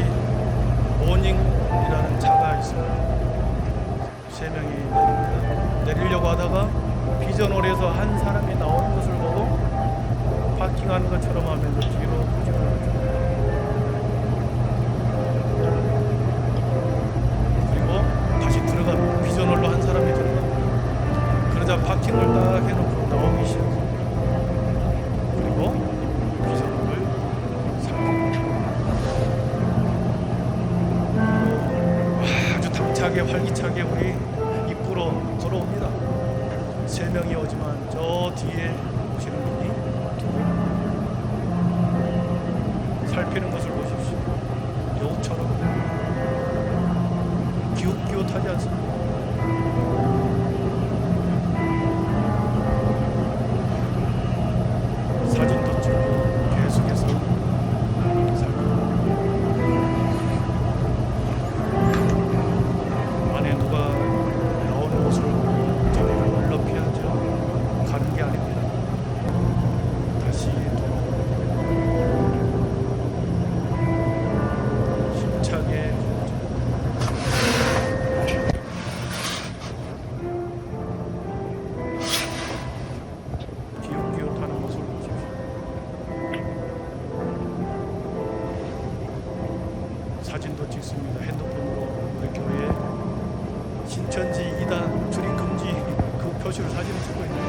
모닝이라는 차가 있습니다. 3명이 내리려고 하다가 파킹하는 것처럼 하면서 뒤로 부지런하게, 그리고 다시 들어갑니다. 비전홀로 한 사람이 들어갑니다. 그러자 파킹을 딱 해놓고 나오기 시작합니다. 그리고 비전홀을 살펴봅니다. 아주 당차게 활기차게 우리 입구로 걸어옵니다. 3명이 오지만 저 뒤에 오시는 분이 2분. 살피는 것을 보십시오. 여우처럼 기웃기웃하지 않습니다. 사진도 찍고 계속해서 살펴봅니다. 안에 누가 나오는 것을 저를 얼렁해야죠. 가는 게 아닙니다. 다시 돌아오고 힘차게 기웃기웃하는 모습을 보십시오. 사진도 찍습니다. 핸드폰으로 우리 교회 신천지 2단 출입 금지 그 표시를 사진을 찍고 있는 거예요.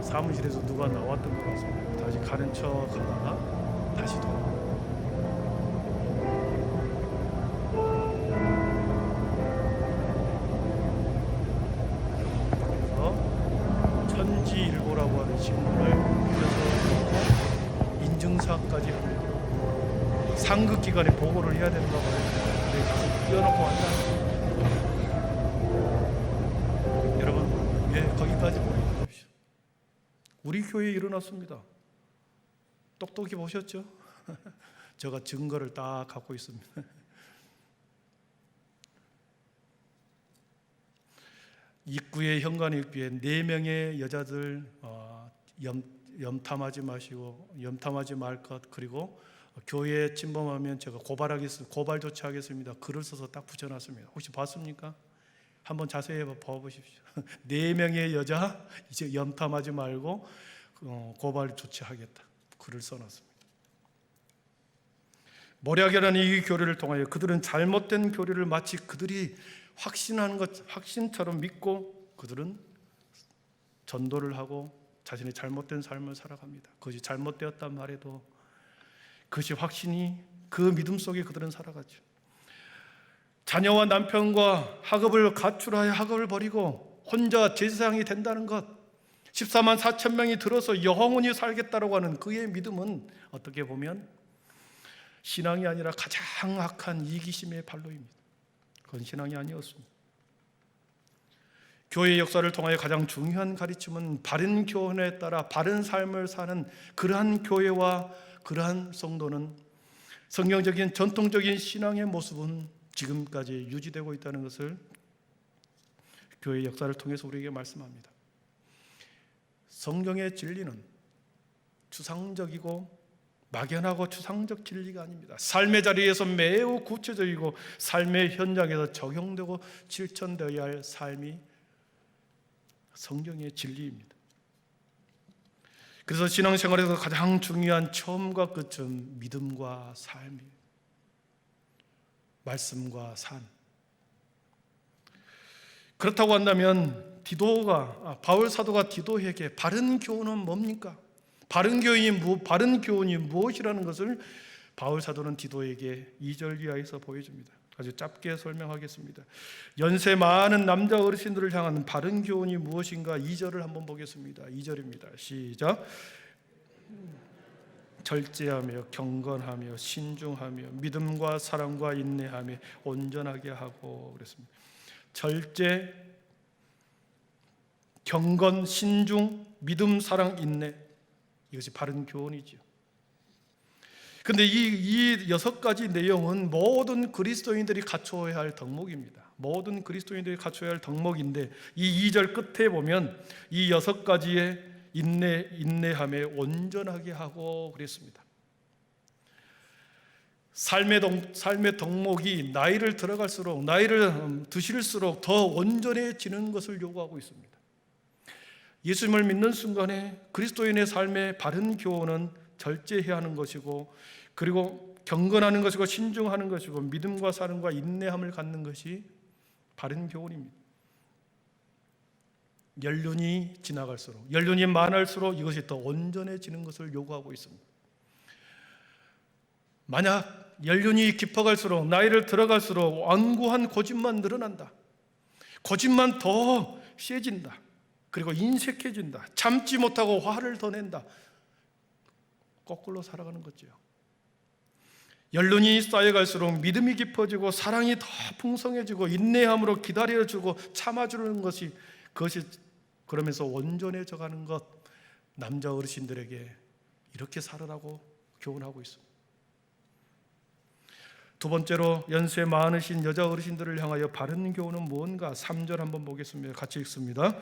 사무실에서 누가 나왔던 것 같습니다. 다시 가는 척 하다가 다시 돌아오고. 그래서 천지일보라고 하는 신문을 빌려서 인증사까지 합니다. 상급기관에 보고를 해야 되는가 봐요. 근데 가서 띄워놓고 왔다. 여러분, 왜 거기까지 보내주십시오. 우리 교회에 일어났습니다. 똑똑히 보셨죠? 제가 증거를 딱 갖고 있습니다. 입구에 현관에 입구에 4명의 여자들 염탐하지 마시고 염탐하지 말 것, 그리고 교회에 침범하면 제가 고발 조치하겠습니다. 글을 써서 딱 붙여놨습니다. 혹시 봤습니까? 한번 자세히 봐보십시오. 4명의 여자 이제 염탐하지 말고 고발 조치하겠다. 글을 써놨습니다. 모략이라는 이 교리를 통하여 그들은 잘못된 교리를 마치 그들이 확신하는 것, 확신처럼 믿고 그들은 전도를 하고 자신의 잘못된 삶을 살아갑니다. 그것이 잘못되었단 말에도 그것이 확신이 그 믿음 속에 그들은 살아가죠. 자녀와 남편과 학업을 가출하여 학업을 버리고 혼자 제사장이 된다는 것, 14만 4천 명이 들어서 영원히 살겠다라고 하는 그의 믿음은 어떻게 보면 신앙이 아니라 가장 악한 이기심의 발로입니다. 그건 신앙이 아니었습니다. 교회의 역사를 통하여 가장 중요한 가르침은 바른 교훈에 따라 바른 삶을 사는 그러한 교회와 그러한 성도는 성경적인 전통적인 신앙의 모습은 지금까지 유지되고 있다는 것을 교회의 역사를 통해서 우리에게 말씀합니다. 성경의 진리는 추상적이고 막연하고 추상적 진리가 아닙니다. 삶의 자리에서 매우 구체적이고 삶의 현장에서 적용되고 실천되어야 할 삶이 성경의 진리입니다. 그래서 신앙생활에서 가장 중요한 처음과 끝은 믿음과 삶이에요. 말씀과 삶. 그렇다고 한다면 바울 사도가 디도에게 바른 교훈은 뭡니까? 바른 교훈이 무엇이라는 것을 바울 사도는 디도에게 2절 이하에서 보여줍니다. 아주 짧게 설명하겠습니다. 연세 많은 남자 어르신들을 향한 바른 교훈이 무엇인가 2절을 한번 보겠습니다. 2절입니다. 시작. 절제하며 경건하며 신중하며 믿음과 사랑과 인내하며 온전하게 하고 그랬습니다. 절제, 경건, 신중, 믿음, 사랑, 인내, 이것이 바른 교훈이죠. 그런데 이 6가지 내용은 모든 그리스도인들이 갖춰야 할 덕목입니다. 모든 그리스도인들이 갖춰야 할 덕목인데 이 2절 끝에 보면 이 6가지의 인내함에 온전하게 하고 그랬습니다. 삶의 덕목이 나이를 들어갈수록, 나이를 드실수록 더 온전해지는 것을 요구하고 있습니다. 예수님을 믿는 순간에 그리스도인의 삶의 바른 교훈은 절제해야 하는 것이고, 그리고 경건하는 것이고, 신중하는 것이고, 믿음과 사랑과 인내함을 갖는 것이 바른 교훈입니다. 연륜이 지나갈수록, 연륜이 많을수록 이것이 더 온전해지는 것을 요구하고 있습니다. 만약 연륜이 깊어갈수록, 나이를 들어갈수록 완고한 고집만 늘어난다, 고집만 더 세진다, 그리고 인색해진다, 참지 못하고 화를 더 낸다, 거꾸로 살아가는 거죠. 연륜이 쌓여갈수록 믿음이 깊어지고 사랑이 더 풍성해지고 인내함으로 기다려주고 참아주는 것이, 그것이 그러면서 온전해져 가는 것, 남자 어르신들에게 이렇게 살아라고 교훈하고 있습니다. 두 번째로 연세 많으신 여자 어르신들을 향하여 바른 교훈은 무언가? 3절 한번 보겠습니다. 같이 읽습니다.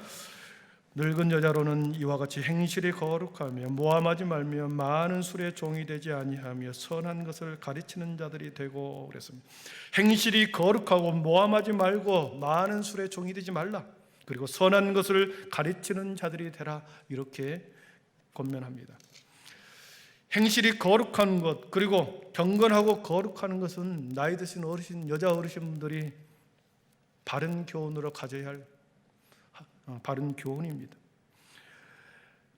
늙은 여자로는 이와 같이 행실이 거룩하며 모함하지 말며 많은 술에 종이 되지 아니하며 선한 것을 가르치는 자들이 되고 그랬습니다. 행실이 거룩하고 모함하지 말고 많은 술에 종이 되지 말라, 그리고 선한 것을 가르치는 자들이 되라, 이렇게 권면합니다. 행실이 거룩한 것, 그리고 경건하고 거룩한 것은 나이 드신 어르신, 여자 어르신분들이 바른 교훈으로 가져야 할 바른 교훈입니다.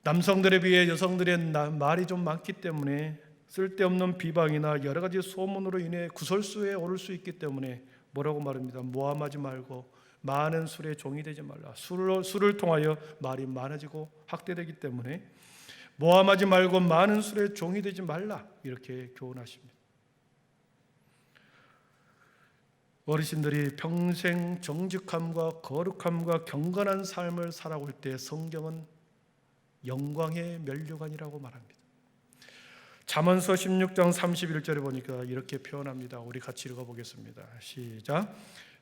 남성들에 비해 여성들의 말이 좀 많기 때문에 쓸데없는 비방이나 여러 가지 소문으로 인해 구설수에 오를 수 있기 때문에 뭐라고 말합니다. 모함하지 말고 많은 술에 종이 되지 말라. 술을 통하여 말이 많아지고 학대되기 때문에 모함하지 말고 많은 술에 종이 되지 말라, 이렇게 교훈하십니다. 어르신들이 평생 정직함과 거룩함과 경건한 삶을 살아올 때 성경은 영광의 면류관이라고 말합니다. 잠언서 16장 31절에 보니까 이렇게 표현합니다. 우리 같이 읽어보겠습니다. 시작.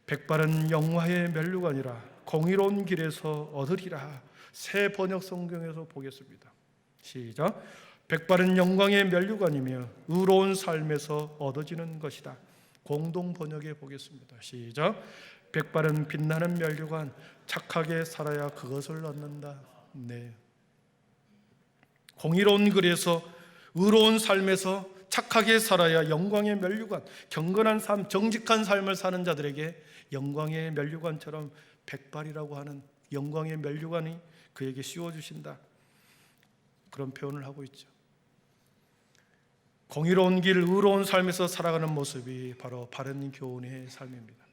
백발은 영화의 면류관이라 공의로운 길에서 얻으리라. 새 번역 성경에서 보겠습니다. 시작. 백발은 영광의 면류관이며 의로운 삶에서 얻어지는 것이다. 공동 번역해 보겠습니다. 시작. 백발은 빛나는 면류관, 착하게 살아야 그것을 얻는다. 네. 공의로운 글에서, 의로운 삶에서 착하게 살아야 영광의 면류관, 경건한 삶, 정직한 삶을 사는 자들에게 영광의 면류관처럼 백발이라고 하는 영광의 면류관이 그에게 씌워주신다, 그런 표현을 하고 있죠. 공의로운 길, 의로운 삶에서 살아가는 모습이 바로 바른 교훈의 삶입니다.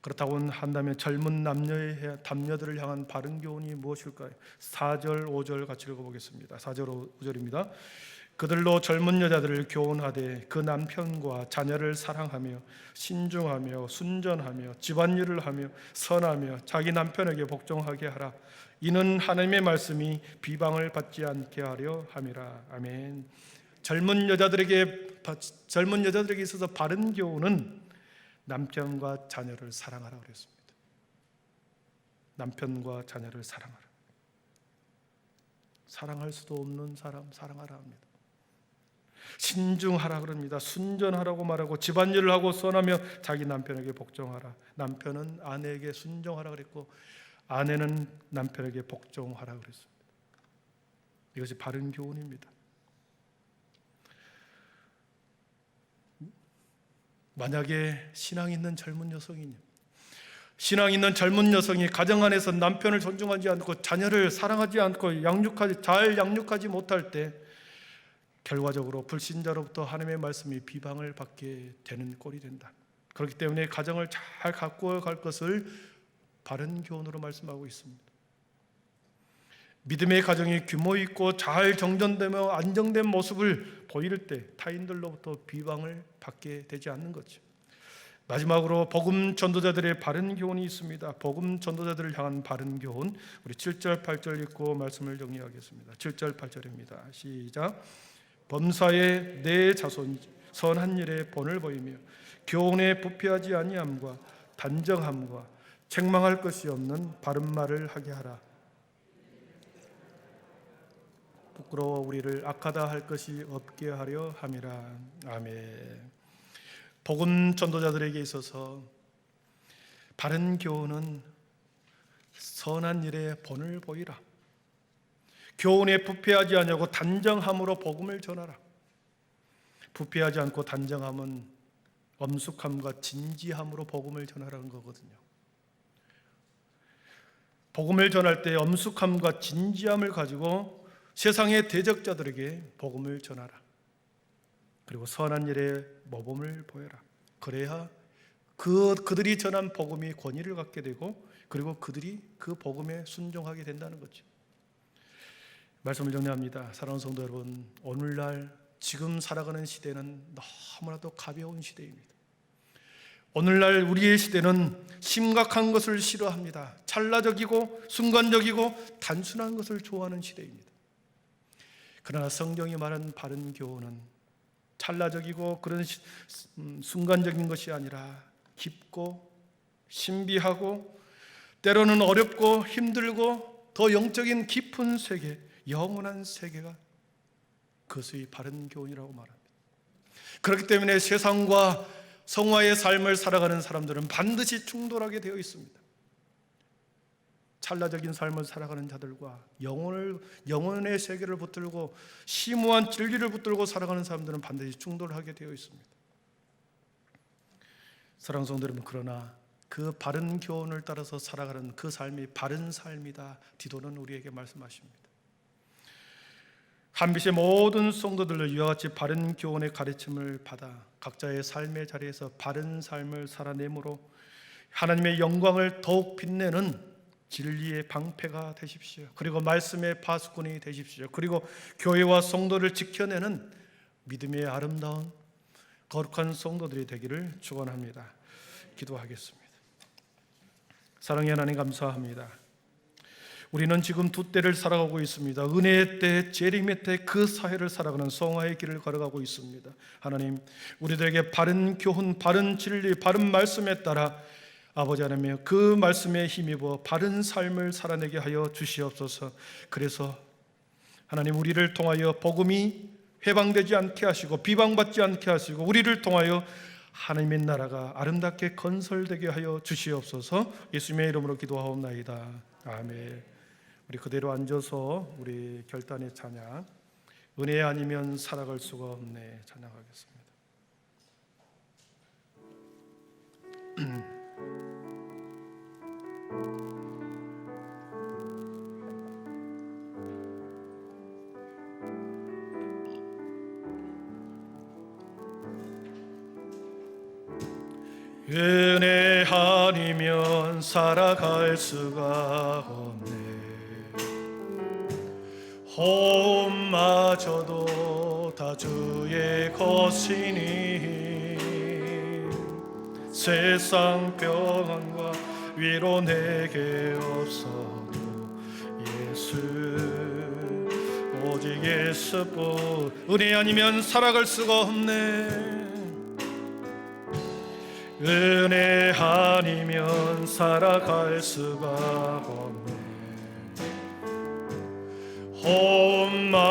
그렇다고 한다면 젊은 남녀들을 향한 바른 교훈이 무엇일까요? 4절, 5절 같이 읽어보겠습니다. 4절, 5절입니다. 그들로 젊은 여자들을 교훈하되 그 남편과 자녀를 사랑하며 신중하며 순전하며 집안일을 하며 선하며 자기 남편에게 복종하게 하라. 이는 하나님의 말씀이 비방을 받지 않게 하려 함이라. 아멘. 젊은 여자들에게 있어서 바른 교훈은 남편과 자녀를 사랑하라 그랬습니다. 남편과 자녀를 사랑하라. 사랑할 수도 없는 사람 사랑하라 합니다. 신중하라 그럽니다. 순전하라고 말하고 집안일을 하고 선하며 자기 남편에게 복종하라. 남편은 아내에게 순종하라 그랬고 아내는 남편에게 복종하라 그랬습니다. 이것이 바른 교훈입니다. 만약에 신앙 있는 젊은 여성이니, 신앙 있는 젊은 여성이 가정 안에서 남편을 존중하지 않고 자녀를 사랑하지 않고 잘 양육하지 못할 때 결과적으로 불신자로부터 하나님의 말씀이 비방을 받게 되는 꼴이 된다. 그렇기 때문에 가정을 잘 가꾸어 갈 것을 바른 교훈으로 말씀하고 있습니다. 믿음의 가정이 규모 있고 잘 정전되며 안정된 모습을 보일 때 타인들로부터 비방을 받게 되지 않는 거죠. 마지막으로 복음 전도자들의 바른 교훈이 있습니다. 복음 전도자들을 향한 바른 교훈, 우리 7절 8절 읽고 말씀을 정리하겠습니다. 7절 8절입니다. 시작. 범사에 내 자손 선한 일에 본을 보이며 교훈에 부패하지 아니함과 단정함과 책망할 것이 없는 바른 말을 하게 하라. 부끄러워 우리를 악하다 할 것이 없게 하려 함이라. 아멘. 복음 전도자들에게 있어서 바른 교훈은 선한 일에 본을 보이라. 교훈에 부패하지 아니하고 단정함으로 복음을 전하라. 부패하지 않고 단정함은 엄숙함과 진지함으로 복음을 전하라는 거거든요. 복음을 전할 때 엄숙함과 진지함을 가지고 세상의 대적자들에게 복음을 전하라. 그리고 선한 일에 모범을 보여라. 그래야 그들이 전한 복음이 권위를 갖게 되고 그리고 그들이 그 복음에 순종하게 된다는 거죠. 말씀을 정리합니다. 사랑하는 성도 여러분, 오늘날 지금 살아가는 시대는 너무나도 가벼운 시대입니다. 오늘날 우리의 시대는 심각한 것을 싫어합니다. 찰나적이고 순간적이고 단순한 것을 좋아하는 시대입니다. 그러나 성경이 말하는 바른 교훈은 찰나적이고 그런 순간적인 것이 아니라 깊고 신비하고 때로는 어렵고 힘들고 더 영적인 깊은 세계, 영원한 세계가 그것이 바른 교훈이라고 말합니다. 그렇기 때문에 세상과 성화의 삶을 살아가는 사람들은 반드시 충돌하게 되어 있습니다. 찰나적인 삶을 살아가는 자들과 영혼의 세계를 붙들고 심오한 진리를 붙들고 살아가는 사람들은 반드시 충돌하게 되어 있습니다. 사랑하는 성도 여러분, 그러나 그 바른 교훈을 따라서 살아가는 그 삶이 바른 삶이다. 디도는 우리에게 말씀하십니다. 한빛의 모든 성도들도 이와 같이 바른 교훈의 가르침을 받아 각자의 삶의 자리에서 바른 삶을 살아내므로 하나님의 영광을 더욱 빛내는 진리의 방패가 되십시오. 그리고 말씀의 파수꾼이 되십시오. 그리고 교회와 성도를 지켜내는 믿음의 아름다운 거룩한 성도들이 되기를 축원합니다. 기도하겠습니다. 사랑의 하나님, 감사합니다. 우리는 지금 두 때를 살아가고 있습니다. 은혜의 때, 재림의 때, 그 사회를 살아가는 성화의 길을 걸어가고 있습니다. 하나님, 우리들에게 바른 교훈, 바른 진리, 바른 말씀에 따라 아버지 하나님, 그 말씀에 힘입어 바른 삶을 살아내게 하여 주시옵소서. 그래서 하나님, 우리를 통하여 복음이 회방되지 않게 하시고 비방받지 않게 하시고 우리를 통하여 하나님의 나라가 아름답게 건설되게 하여 주시옵소서. 예수님의 이름으로 기도하옵나이다. 아멘. 우리 그대로 앉아서 우리 결단의 찬양, 은혜 아니면 살아갈 수가 없네, 찬양하겠습니다. 은혜 아니면 살아갈 수가 없네. 호흡마저도 다 주의 것이니 세상 평안과 위로 내게 없어도 예수, 오직 예수뿐. 은혜 아니면 살아갈 수가 없네. 은혜 아니면 살아갈 수가 없네.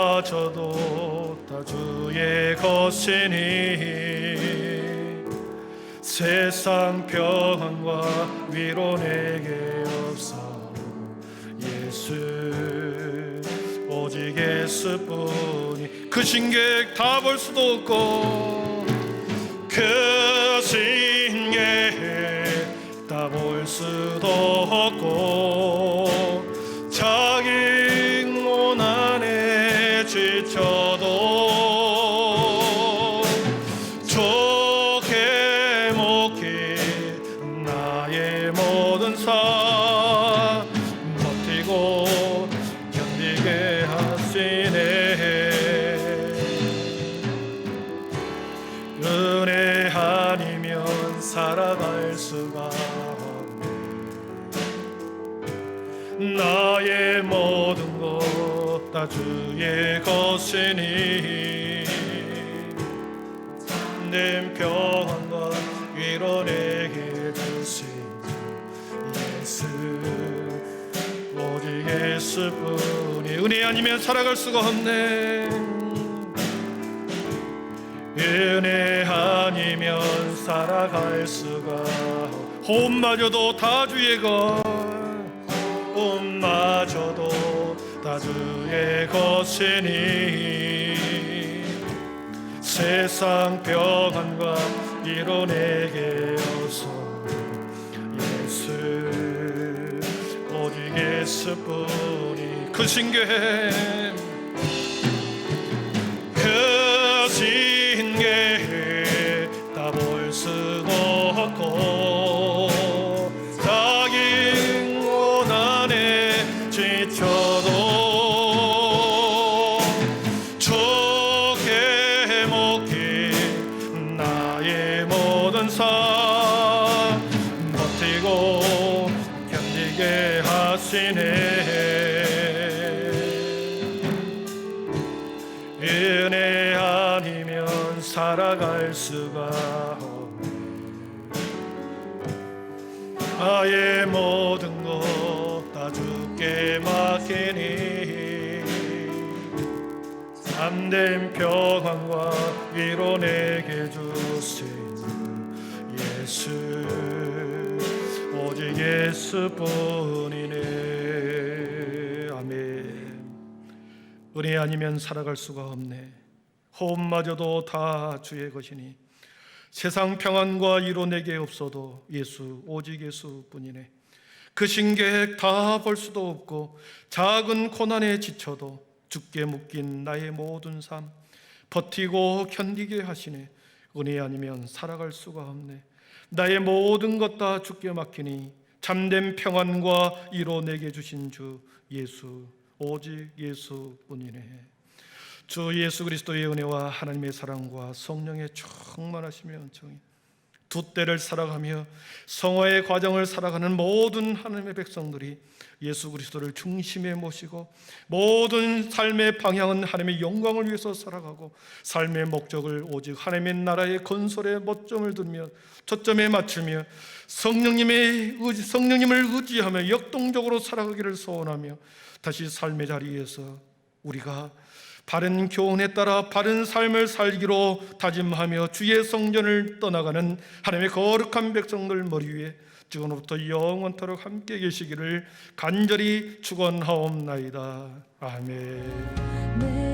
호흡마저도 다 주의 것이니 세상 평안과 위로 내게 없어 예수, 오직 예수뿐이. 그 신객 다 볼 수도 없고 그 신객 다 볼 수도 없고 자기 고난에 지쳐도 좋게 먹기 나의 모든 삶 버티고 견디게 하시네. 은혜 아니면 살아갈 수가 없네. 나의 모든 것 다 주의 것이니 참된 평안과 위로 내게 주신 예수, 오직 예수뿐이. 은혜 아니면 살아갈 수가 없네. 은혜 아니면 살아갈 수가 호흡마저도 다 주의 것 호흡마저도 다 주의 것이니 세상 평안과 이뤄내게 어서 예수 오직 예수뿐이 그 신계 그 신계 다 볼 수 없고 자기 고난에 지쳐도 주께 먹기 나의 모든 삶 버티고 견디게 하시네 은혜 아니면 살아갈 수가 없네 나의 모든 것 다 주께 맡기니 참된 평안과 이뤄내게 주시는 예수 오직 예수뿐이네 아멘 은혜 아니면 살아갈 수가 없네 호흡마저도 다 주의 것이니 세상 평안과 이뤄내게 없어도 예수 오직 예수뿐이네 그 신계획 다 볼 수도 없고 작은 고난에 지쳐도 주께 묶인 나의 모든 삶 버티고 견디게 하시네 은혜 아니면 살아갈 수가 없네 나의 모든 것 다 주께 맡기니 참된 평안과 이뤄내게 주신 주 예수 오직 예수뿐이네 주 예수 그리스도의 은혜와 하나님의 사랑과 성령의 충만하시며 은총이 두 때를 살아가며 성화의 과정을 살아가는 모든 하나님의 백성들이 예수 그리스도를 중심에 모시고 모든 삶의 방향은 하나님의 영광을 위해서 살아가고 삶의 목적을 오직 하나님의 나라의 건설에 초점을 두며 초점에 맞추며 성령님을 의지하며 역동적으로 살아가기를 소원하며 다시 삶의 자리에서 우리가 바른 교훈에 따라 바른 삶을 살기로 다짐하며 주의 성전을 떠나가는 하나님의 거룩한 백성들 머리 위에 지금부터 영원토록 함께 계시기를 간절히 축원하옵나이다. 아멘.